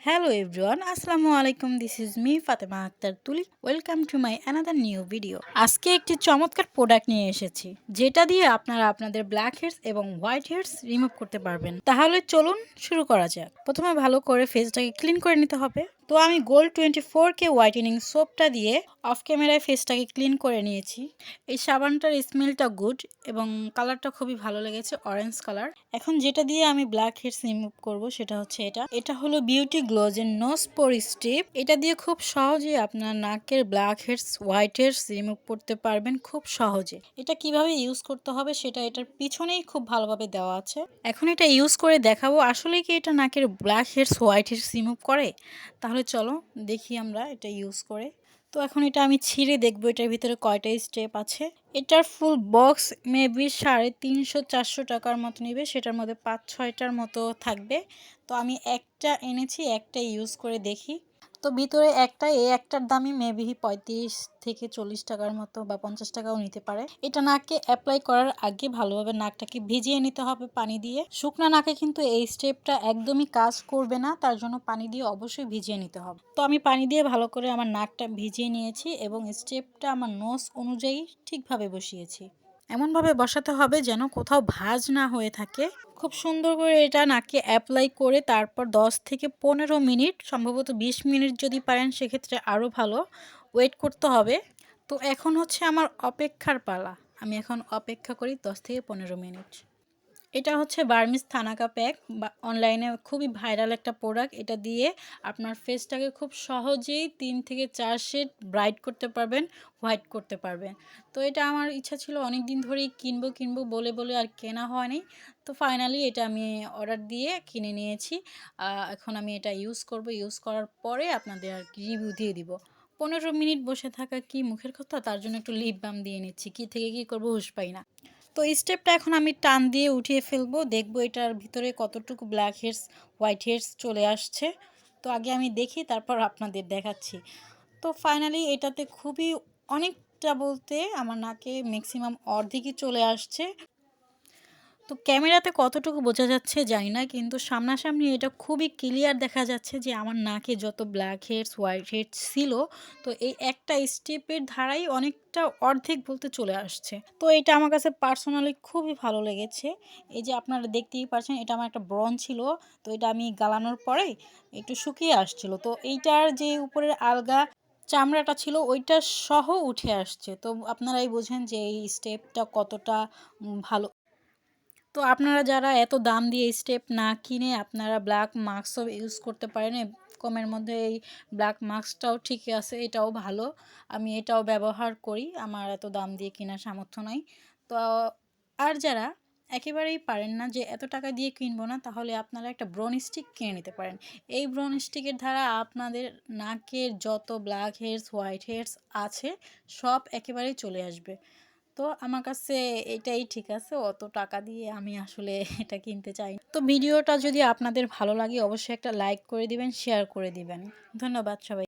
Hello everyone, Assalamu alaikum. This is me Fatima Akhtar Tuli. Welcome to my another new video. আজকে একটি চমৎকার product নিয়ে এসেছি যেটা দিয়ে আপনারা আপনাদের ব্ল্যাক হেডস এবং হোয়াইট হেডস রিমুভ করতে পারবেন। তাহলে চলুন শুরু করা যাক। প্রথমে ভালো করে ফেসটাকে ক্লিন করে নিতে হবে। তো আমি গোল্ড 24K হোয়াইটেনিং সোপটা দিয়ে অফ ক্যামেরায় ফেসটাকে ক্লিন করে নিয়েছি। এই সাবানটার স্মেলটা গুড এবং কালারটা খুবই ভালো লেগেছে, অরেঞ্জ কালার। এখন যেটা দিয়ে আমি ব্ল্যাক হেডস রিমুভ করব সেটা হচ্ছে এটা হলো বিউটি গ্লোজের নোজ পোর স্ট্রিপ। এটা দিয়ে খুব সহজে আপনার নাকের blackheads whiteheads remove করতে পারবেন খুব সহজে। এটা কিভাবে ইউজ করতে হবে সেটা এটার পিছনেই খুব ভালোভাবে দেওয়া আছে। এখন এটা ইউজ করে দেখাবো আসলে কি এটা নাকের blackheads whiteheads remove করে। তাহলে চলো দেখি আমরা এটা ইউজ করে। তো এখন এটা আমি ছিঁড়ে দেখবো এটার ভিতরে কয়টা স্টেপ আছে। এটার ফুল বক্স মেবি 350-400 টাকার মতো নেবে, সেটার মধ্যে 5-6টার মতো থাকবে। তো আমি একটা এনেছি, একটা ইউজ করে দেখি। তো ভিতরে একটার দামই মেবি 35-40 টাকার মতো বা 50 টাকাও নিতে পারে। এটা নাকে অ্যাপ্লাই করার আগে ভালোভাবে নাকটাকে ভিজিয়ে নিতে হবে পানি দিয়ে। শুকনা নাকে কিন্তু এই স্টেপটা একদমই কাজ করবে না, তার জন্য পানি দিয়ে অবশ্যই ভিজিয়ে নিতে হবে। তো আমি পানি দিয়ে ভালো করে আমার নাকটা ভিজিয়ে নিয়েছি এবং স্টেপটা আমার নোজ অনুযায়ী ঠিকভাবে বসিয়েছি। এমনভাবে বসাতে হবে যেন কোথাও ভাঁজ না হয়ে থাকে। খুব সুন্দর করে এটা নাকে অ্যাপ্লাই করে তারপর 10 থেকে 15 মিনিট, সম্ভবত 20 মিনিট যদি পারেন সেক্ষেত্রে আরও ভালো ওয়েট করতে হবে। তো এখন হচ্ছে আমার অপেক্ষার পালা। আমি এখন অপেক্ষা করি 10 থেকে 15 মিনিট। এটা হচ্ছে বার্মিজ থানাকা প্যাক, বা অনলাইনে খুবই ভাইরাল একটা প্রোডাক্ট। এটা দিয়ে আপনার ফেসটাকে খুব সহজেই 3 থেকে 4 শেড ব্রাইট করতে পারবেন, হোয়াইট করতে পারবেন। তো এটা আমার ইচ্ছা ছিল অনেক দিন ধরেই কিনবো বলে বলে আর কেনা হয়নি। তো ফাইনালি এটা আমি অর্ডার দিয়ে কিনে নিয়েছি। এখন আমি এটা ইউজ করব। ইউজ করার পরে আপনাদের আর রিভিউ দিয়ে দিব। 15 মিনিট বসে থাকা কি মুখের কথা, তার জন্য একটু লিপ বাম দিয়ে নিচ্ছি। কি থেকে কি করবো হুঁশ পাই না। তো এই স্টেপটা এখন আমি টান দিয়ে উঠিয়ে ফেলবো, দেখবো এটার ভিতরে কতটুকু ব্ল্যাক হেডস হোয়াইট হেডস চলে আসছে। তো আগে আমি দেখি, তারপর আপনাদের দেখাচ্ছি। তো ফাইনালি এটাতে খুবই অনেকটা বলতে আমার নাকে ম্যাক্সিমাম অর্ধেকই চলে আসছে। তো ক্যামেরাতে কতটুকু বোঝা যাচ্ছে জানি না, কিন্তু সামনাসামনি এটা খুবই ক্লিয়ার দেখা যাচ্ছে যে আমার নাকে যত ব্ল্যাক হেডস হোয়াইট হেডস ছিল, তো এই একটা স্টেপের ধারাই অনেকটা অর্ধেক বলতে চলে আসছে। তো এটা আমার কাছে পার্সোনালি খুবই ভালো লেগেছে। এই যে আপনারা দেখতেই পাচ্ছেন, এটা আমার একটা ব্রণ ছিল, তো এটা আমি গালানোর পরে একটু শুকিয়ে আসছিল। তো এইটার যে উপরের আলগা চামড়াটা ছিল ওইটা সহ উঠে আসছে। তো আপনারাই বোঝেন যে এই স্টেপটা কতটা ভালো। তো আপনারা যারা এত দাম দিয়ে স্টেপ না কিনে আপনারা ব্ল্যাক মাস্কও ইউজ করতে পারেন। কমের মধ্যে এই ব্ল্যাক মাস্কটাও ঠিক আছে, এটাও ভালো। আমি এটাও ব্যবহার করি, আমার এত দাম দিয়ে কেনার সামর্থ্য নাই। তো আর যারা একেবারেই পারেন না যে এত টাকা দিয়ে কিনবো না, তাহলে আপনারা একটা ব্রন স্টিক কিনে নিতে পারেন। এই ব্রন স্টিকের দ্বারা আপনাদের নাকের যত ব্ল্যাক হেডস হোয়াইট হেডস আছে সব একেবারেই চলে আসবে। তো আমার কাছে এটাই ঠিক আছে, অত টাকা দিয়ে আমি আসলে এটা কিনতে চাই। তো ভিডিওটা যদি আপনাদের ভালো লাগে অবশ্যই একটা লাইক করে দিবেন, শেয়ার করে দিবেন। ধন্যবাদ সবাই।